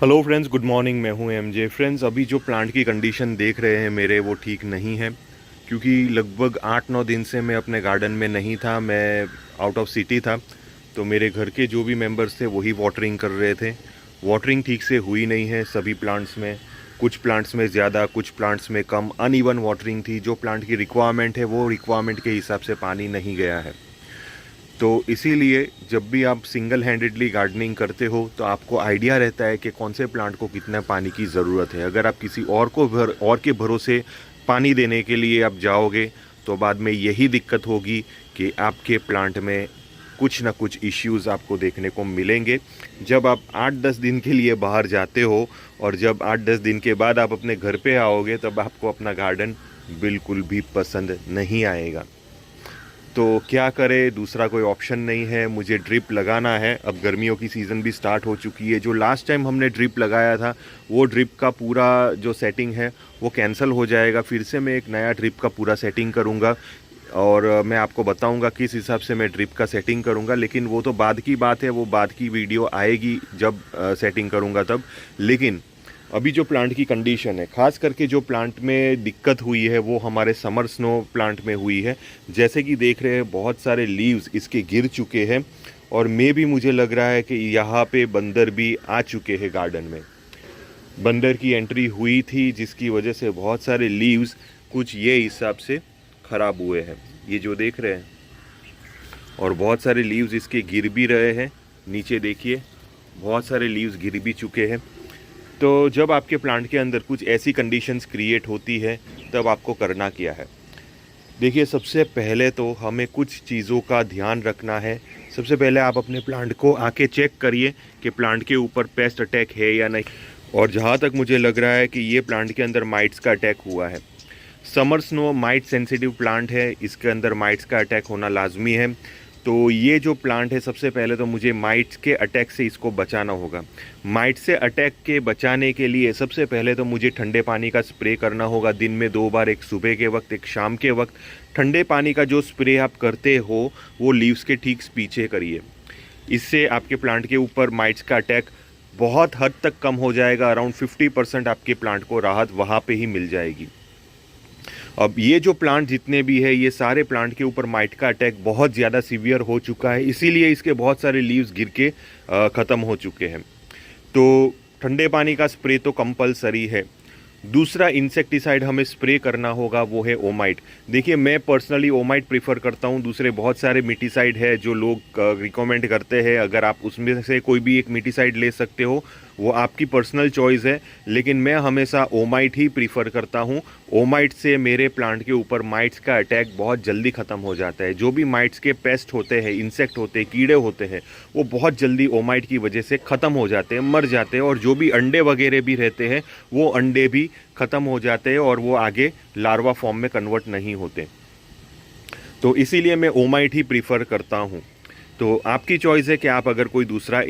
Hello friends, good morning. मैं हूं MJ. Friends, अभी जो प्लांट की कंडीशन देख रहे हैं मेरे, वो ठीक नहीं है, क्योंकि लगभग 8-9 दिन से मैं अपने गार्डन में नहीं था। मैं आउट ऑफ सिटी था, तो मेरे घर के जो भी मेंबर्स थे वही वाटरिंग कर रहे थे। वाटरिंग ठीक से हुई नहीं है सभी प्लांट्स में। कुछ प्लांट्स में ज़्यादा, कुछ प्लांट्स में कम, अनइवन वाटरिंग थी। जो प्लांट की रिक्वायरमेंट है वो रिक्वायरमेंट के हिसाब से पानी नहीं गया है। तो इसीलिए जब भी आप सिंगल हैंडेडली गार्डनिंग करते हो तो आपको आइडिया रहता है कि कौन से प्लांट को कितना पानी की ज़रूरत है। अगर आप किसी और के भरोसे पानी देने के लिए आप जाओगे तो बाद में यही दिक्कत होगी कि आपके प्लांट में कुछ ना कुछ इश्यूज़ आपको देखने को मिलेंगे। जब आप 8-10 दिन के लिए बाहर जाते हो और जब 8-10 दिन के बाद आप अपने घर पे आओगे, तब आपको अपना गार्डन बिल्कुल भी पसंद नहीं आएगा। तो क्या करें, दूसरा कोई ऑप्शन नहीं है। मुझे ड्रिप लगाना है। अब गर्मियों की सीज़न भी स्टार्ट हो चुकी है। जो लास्ट टाइम हमने ड्रिप लगाया था वो ड्रिप का पूरा जो सेटिंग है वो कैंसिल हो जाएगा। फिर से मैं एक नया ड्रिप का पूरा सेटिंग करूँगा और मैं आपको बताऊंगा किस हिसाब से मैं ड्रिप का सेटिंग करूंगा। लेकिन वो तो बाद की बात है, वो बाद की वीडियो आएगी जब सेटिंग करूंगा तब। लेकिन अभी जो प्लांट की कंडीशन है, ख़ास करके जो प्लांट में दिक्कत हुई है वो हमारे समर स्नो प्लांट में हुई है। जैसे कि देख रहे हैं बहुत सारे लीव्स इसके गिर चुके हैं और मुझे लग रहा है कि यहाँ पे बंदर भी आ चुके हैं। गार्डन में बंदर की एंट्री हुई थी, जिसकी वजह से बहुत सारे लीव्स कुछ ये हिसाब से ख़राब हुए हैं, ये जो देख रहे हैं। और बहुत सारे लीव्स इसके गिर भी रहे हैं। नीचे देखिए, बहुत सारे लीव्स गिर भी चुके हैं। तो जब आपके प्लांट के अंदर कुछ ऐसी कंडीशंस क्रिएट होती है तब आपको करना क्या है। देखिए, सबसे पहले तो हमें कुछ चीज़ों का ध्यान रखना है। सबसे पहले आप अपने प्लांट को आके चेक करिए कि प्लांट के ऊपर पेस्ट अटैक है या नहीं। और जहाँ तक मुझे लग रहा है कि ये प्लांट के अंदर माइट्स का अटैक हुआ है। Summer snow might sensitive plant है, इसके अंदर माइट्स का अटैक होना लाजमी है। तो ये जो प्लांट है, सबसे पहले तो मुझे माइट्स के अटैक से इसको बचाना होगा। माइट से अटैक के बचाने के लिए सबसे पहले तो मुझे ठंडे पानी का स्प्रे करना होगा। दिन में 2 बार, एक सुबह के वक्त, एक शाम के वक्त। ठंडे पानी का जो स्प्रे आप करते हो वो लीव्स के ठीक पीछे करिए। इससे आपके प्लांट के ऊपर माइट्स का अटैक बहुत हद तक कम हो जाएगा। अराउंड 50% आपके प्लांट को राहत वहाँ पे ही मिल जाएगी। अब ये जो प्लांट जितने भी है, ये सारे प्लांट के ऊपर माइट का अटैक बहुत ज़्यादा सीवियर हो चुका है, इसीलिए इसके बहुत सारे लीव्स गिर के ख़त्म हो चुके हैं। तो ठंडे पानी का स्प्रे तो कंपलसरी है। दूसरा इंसेक्टिसाइड हमें स्प्रे करना होगा, वो है ओमाइट। देखिए, मैं पर्सनली ओमाइट प्रीफर करता हूँ। दूसरे बहुत सारे मिटीसाइड है जो लोग रिकमेंड करते हैं। अगर आप उसमें से कोई भी एक मिटीसाइड ले सकते हो, वो आपकी पर्सनल चॉइस है। लेकिन मैं हमेशा ओमाइट ही प्रीफर करता हूँ। ओमाइट से मेरे प्लांट के ऊपर माइट्स का अटैक बहुत जल्दी ख़त्म हो जाता है। जो भी माइट्स के पेस्ट होते हैं, इंसेक्ट होते हैं, कीड़े होते हैं, वो बहुत जल्दी ओमाइट की वजह से ख़त्म हो जाते हैं, मर जाते हैं। और जो भी अंडे वगैरह भी रहते हैं वो अंडे भी ख़त्म हो जाते हैं और वो आगे लार्वा फॉर्म में कन्वर्ट नहीं होते। तो इसीलिए मैं ओमाइट ही प्रीफर करता हूँ। तो आपकी चॉइस है कि आप अगर कोई दूसरा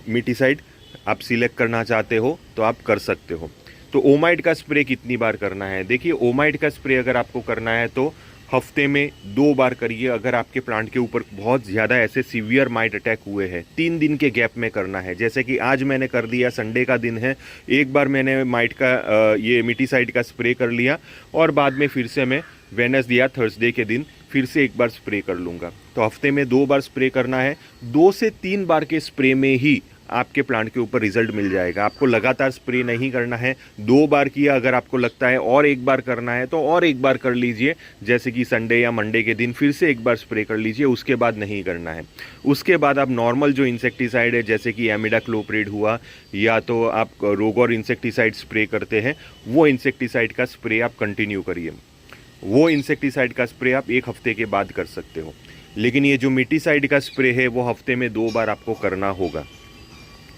मिटीसाइड आप सिलेक्ट करना चाहते हो तो आप कर सकते हो। तो ओमाइट का स्प्रे कितनी बार करना है? देखिए, ओमाइट का स्प्रे अगर आपको करना है तो हफ्ते में 2 बार करिए। अगर आपके प्लांट के ऊपर बहुत ज़्यादा ऐसे सीवियर माइट अटैक हुए हैं, 3 दिन के गैप में करना है। जैसे कि आज मैंने कर दिया, संडे का दिन है, एक बार मैंने माइट का ये मिटीसाइड का स्प्रे कर लिया और बाद में फिर से मैं वेडनेसडे या थर्सडे के दिन फिर से एक बार स्प्रे कर लूँगा। तो हफ्ते में 2 बार स्प्रे करना है। 2 से 3 बार के स्प्रे में ही आपके प्लांट के ऊपर रिजल्ट मिल जाएगा। आपको लगातार स्प्रे नहीं करना है। 2 बार किया, अगर आपको लगता है और एक बार करना है तो और एक बार कर लीजिए। जैसे कि संडे या मंडे के दिन फिर से एक बार स्प्रे कर लीजिए, उसके बाद नहीं करना है। उसके बाद आप नॉर्मल जो इंसेक्टिसाइड है, जैसे कि एमिडाक्लोप्रिड हुआ, या तो आप रोगोर इंसेक्टिसाइड स्प्रे करते हैं, वो इंसेक्टिसाइड का स्प्रे आप कंटिन्यू करिए। वो इंसेक्टिसाइड का स्प्रे आप 1 हफ्ते के बाद कर सकते हो। लेकिन ये जो मिटीसाइड का स्प्रे है वो हफ्ते में 2 बार आपको करना होगा।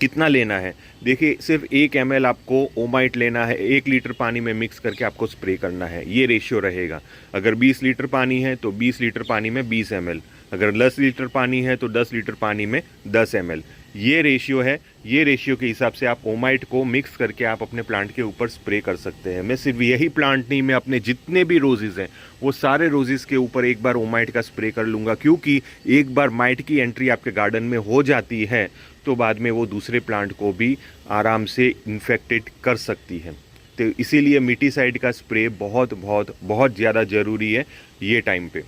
कितना लेना है? देखिए, सिर्फ 1 ml आपको ओमाइट लेना है, 1 लीटर पानी में मिक्स करके आपको स्प्रे करना है। ये रेशियो रहेगा। अगर 20 लीटर पानी है तो 20 लीटर पानी में 20 ml, अगर 10 लीटर पानी है तो 10 लीटर पानी में 10 ml। ये रेशियो है। ये रेशियो के हिसाब से आप ओमाइट को मिक्स करके आप अपने प्लांट के ऊपर स्प्रे कर सकते हैं। मैं सिर्फ यही प्लांट नहीं, मैं अपने जितने भी रोजेज़ हैं वो सारे रोजेज़ के ऊपर एक बार ओमाइट का स्प्रे कर लूँगा। क्योंकि एक बार माइट की एंट्री आपके गार्डन में हो जाती है तो बाद में वो दूसरे प्लांट को भी आराम से इन्फेक्टेड कर सकती है। तो इसीलिए मिटीसाइड का स्प्रे बहुत बहुत बहुत ज़्यादा ज़रूरी है ये टाइम पे।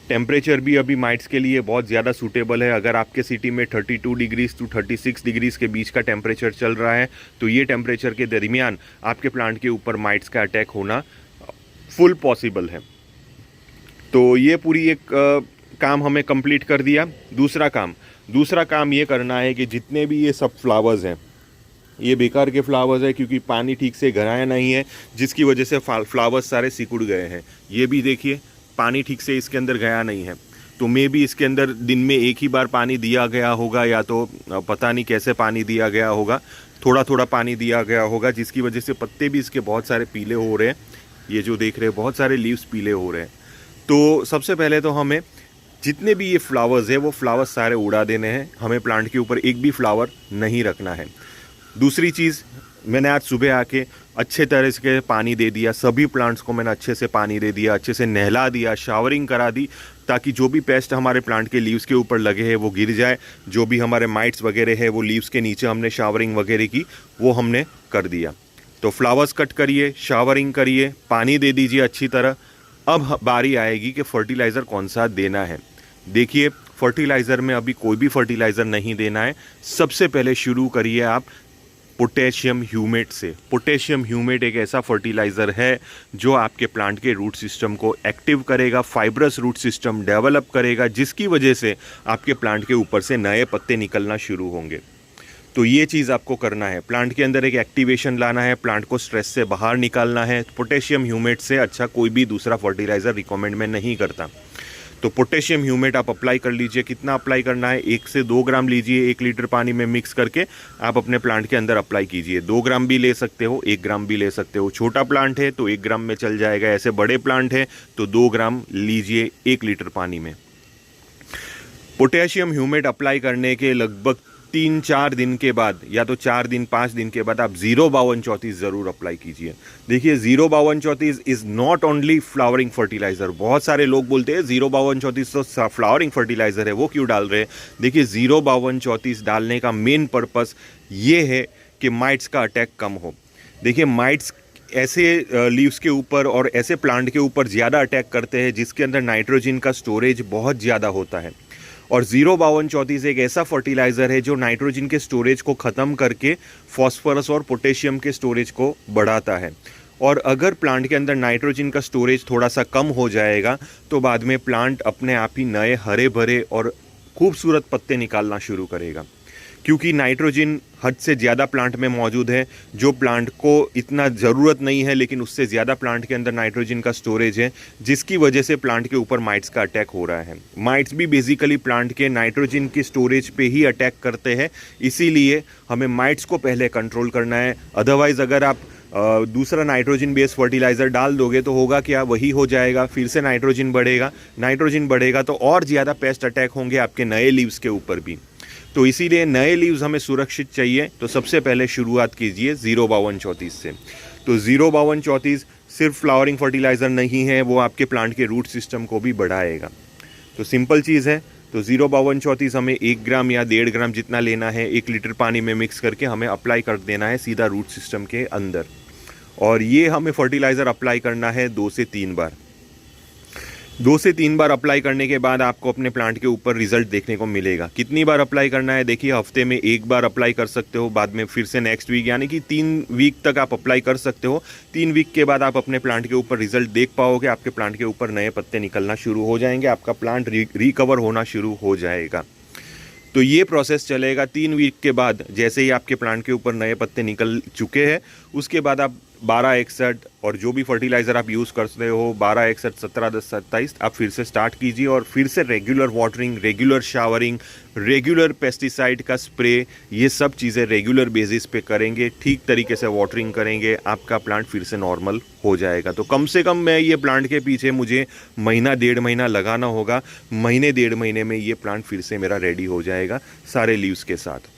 टेम्परेचर भी अभी माइट्स के लिए बहुत ज़्यादा सूटेबल है। अगर आपके सिटी में 32 डिग्रीज टू 36 डिग्रीज के बीच का टेम्परेचर चल रहा है तो ये टेम्परेचर के दरमियान आपके प्लांट के ऊपर माइट्स का अटैक होना फुल पॉसिबल है। तो ये पूरी एक काम हमें कंप्लीट कर दिया। दूसरा काम ये करना है कि जितने भी ये सब फ्लावर्स हैं, ये बेकार के फ्लावर्स है क्योंकि पानी ठीक से गराया नहीं है, जिसकी वजह से फ्लावर्स सारे सिकुड़ गए हैं। ये भी देखिए पानी ठीक से इसके अंदर गया नहीं है, तो मे भी इसके अंदर दिन में एक ही बार पानी दिया गया होगा, या तो पता नहीं कैसे पानी दिया गया होगा, थोड़ा थोड़ा पानी दिया गया होगा, जिसकी वजह से पत्ते भी इसके बहुत सारे पीले हो रहे हैं। ये जो देख रहे हैं बहुत सारे लीव्स पीले हो रहे हैं। तो सबसे पहले तो हमें जितने भी ये फ्लावर्स है वो फ्लावर्स सारे उड़ा देने हैं, हमें प्लांट के ऊपर एक भी फ्लावर नहीं रखना है। दूसरी चीज़, मैंने आज सुबह आके अच्छे तरह से पानी दे दिया, सभी प्लांट्स को मैंने अच्छे से पानी दे दिया, अच्छे से नहला दिया, शावरिंग करा दी, ताकि जो भी पेस्ट हमारे प्लांट के लीव्स के ऊपर लगे हैं वो गिर जाए। जो भी हमारे माइट्स वगैरह है वो लीव्स के नीचे हमने शावरिंग वगैरह की, वो हमने कर दिया। तो फ्लावर्स कट करिए, शावरिंग करिए, पानी दे दीजिए अच्छी तरह। अब बारी आएगी कि फर्टिलाइज़र कौन सा देना है। देखिए फर्टिलाइज़र में अभी कोई भी फर्टिलाइज़र नहीं देना है। सबसे पहले शुरू करिए आप पोटेशियम ह्यूमेट से। पोटेशियम ह्यूमेट एक ऐसा फर्टिलाइज़र है जो आपके प्लांट के रूट सिस्टम को एक्टिव करेगा, फाइब्रस रूट सिस्टम डेवलप करेगा, जिसकी वजह से आपके प्लांट के ऊपर से नए पत्ते निकलना शुरू होंगे। तो ये चीज़ आपको करना है, प्लांट के अंदर एक एक्टिवेशन लाना है, प्लांट को स्ट्रेस से बाहर निकालना है। पोटेशियम ह्यूमेट से अच्छा कोई भी दूसरा फर्टिलाइज़र रिकमेंड मैं नहीं करता। तो पोटेशियम ह्यूमेट आप अप्लाई कर लीजिए। कितना अप्लाई करना है, 1 से 2 ग्राम लीजिए, 1 लीटर पानी में मिक्स करके आप अपने प्लांट के अंदर अप्लाई कीजिए। 2 ग्राम भी ले सकते हो, 1 ग्राम भी ले सकते हो। छोटा प्लांट है तो 1 ग्राम में चल जाएगा, ऐसे बड़े प्लांट है तो 2 ग्राम लीजिए 1 लीटर पानी में। पोटेशियम ह्यूमेट अप्लाई करने के लगभग 3-4 दिन के बाद, या तो 4 दिन 5 दिन के बाद आप 05234 ज़रूर अप्लाई कीजिए। देखिए 05234 is not only flowering fertiliser. बहुत सारे लोग बोलते हैं 05234 तो फ्लावरिंग फर्टिलाइज़र है, वो क्यों डाल रहे हैं। देखिए 05234 डालने का मेन पर्पस ये है कि माइट्स का अटैक कम हो। देखिए माइट्स ऐसे लीव्स के ऊपर और ऐसे प्लांट के ऊपर ज़्यादा अटैक करते हैं जिसके अंदर नाइट्रोजन का स्टोरेज बहुत ज़्यादा होता है। और 05234 एक ऐसा फर्टिलाइज़र है जो नाइट्रोजन के स्टोरेज को ख़त्म करके फॉस्फोरस और पोटेशियम के स्टोरेज को बढ़ाता है। और अगर प्लांट के अंदर नाइट्रोजन का स्टोरेज थोड़ा सा कम हो जाएगा तो बाद में प्लांट अपने आप ही नए हरे भरे और खूबसूरत पत्ते निकालना शुरू करेगा, क्योंकि नाइट्रोजन हद से ज़्यादा प्लांट में मौजूद है। जो प्लांट को इतना ज़रूरत नहीं है लेकिन उससे ज़्यादा प्लांट के अंदर नाइट्रोजन का स्टोरेज है, जिसकी वजह से प्लांट के ऊपर माइट्स का अटैक हो रहा है। माइट्स भी बेसिकली प्लांट के नाइट्रोजन के स्टोरेज पे ही अटैक करते हैं, इसीलिए हमें माइट्स को पहले कंट्रोल करना है। अदरवाइज़ अगर आप दूसरा नाइट्रोजन बेस्ड फर्टिलाइज़र डाल दोगे तो होगा क्या, वही हो जाएगा, फिर से नाइट्रोजन बढ़ेगा तो और ज़्यादा पेस्ट अटैक होंगे आपके नए लीव्स के ऊपर भी। तो इसीलिए नए लीव्स हमें सुरक्षित चाहिए, तो सबसे पहले शुरुआत कीजिए 05234 से। तो 05234 सिर्फ फ्लावरिंग फर्टिलाइज़र नहीं है, वो आपके प्लांट के रूट सिस्टम को भी बढ़ाएगा। तो सिंपल चीज़ है। तो 05234 हमें 1 ग्राम या 1.5 ग्राम जितना लेना है, 1 लीटर पानी में मिक्स करके हमें अप्लाई कर देना है सीधा रूट सिस्टम के अंदर। और ये हमें फर्टिलाइज़र अप्लाई करना है 2 से 3 बार। 2 से 3 बार अप्लाई करने के बाद आपको अपने प्लांट के ऊपर रिजल्ट देखने को मिलेगा। कितनी बार अप्लाई करना है, देखिए हफ्ते में 1 बार अप्लाई कर सकते हो, बाद में फिर से नेक्स्ट वीक, यानी कि 3 वीक तक आप अप्लाई कर सकते हो। 3 वीक के बाद आप अपने प्लांट के ऊपर रिजल्ट देख पाओगे, आपके प्लांट के ऊपर नए पत्ते निकलना शुरू हो जाएंगे, आपका प्लांट रिकवर होना शुरू हो जाएगा। तो ये प्रोसेस चलेगा 3 वीक के बाद। जैसे ही आपके प्लांट के ऊपर नए पत्ते निकल चुके हैं, उसके बाद आप 1261 और जो भी फर्टिलाइज़र आप यूज़ करते हो 1261, 1710, 27 आप फिर से स्टार्ट कीजिए और फिर से regular watering, regular showering, regular pesticide का स्प्रे, ये सब चीज़ें रेगुलर बेसिस पे करेंगे, ठीक तरीके से वाटरिंग करेंगे, आपका प्लांट फिर से नॉर्मल हो जाएगा। तो कम से कम मैं ये प्लांट के पीछे मुझे महीना 1.5 महीना लगाना होगा। महीने 1.5 महीने में ये प्लांट फिर से मेरा रेडी हो जाएगा सारे लीव्स के साथ।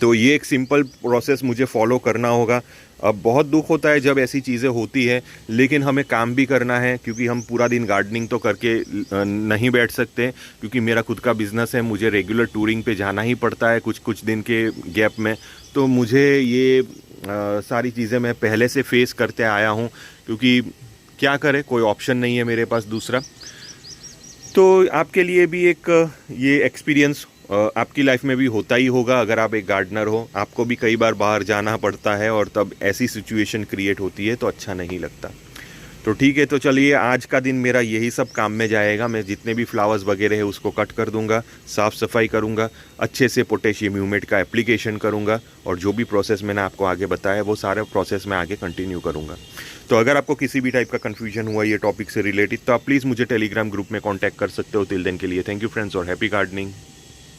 तो ये एक सिंपल प्रोसेस मुझे फॉलो करना होगा। अब बहुत दुख होता है जब ऐसी चीज़ें होती है, लेकिन हमें काम भी करना है, क्योंकि हम पूरा दिन गार्डनिंग तो करके नहीं बैठ सकते, क्योंकि मेरा खुद का बिज़नेस है, मुझे रेगुलर टूरिंग पे जाना ही पड़ता है कुछ कुछ दिन के गैप में। तो मुझे ये सारी चीज़ें मैं पहले से फेस करते आया हूँ, क्योंकि क्या करें, कोई ऑप्शन नहीं है मेरे पास दूसरा। तो आपके लिए भी एक ये एक्सपीरियंस आपकी लाइफ में भी होता ही होगा। अगर आप एक गार्डनर हो, आपको भी कई बार बाहर जाना पड़ता है और तब ऐसी सिचुएशन क्रिएट होती है तो अच्छा नहीं लगता। तो ठीक है, तो चलिए आज का दिन मेरा यही सब काम में जाएगा। मैं जितने भी फ्लावर्स वगैरह है उसको कट कर दूंगा, साफ़ सफाई करूंगा, अच्छे से पोटेशियम ह्यूमेट का एप्लीकेशन करूंगा, और जो भी प्रोसेस मैंने आपको आगे बताया वो सारे प्रोसेस मैं आगे कंटिन्यू करूंगा। तो अगर आपको किसी भी टाइप का कन्फ्यूजन हुआ ये टॉपिक से रिलेटेड, तो आप प्लीज़ मुझे टेलीग्राम ग्रुप में कॉन्टैक्ट कर सकते हो। टिल देन के लिए थैंक यू फ्रेंड्स, और हैप्पी गार्डनिंग।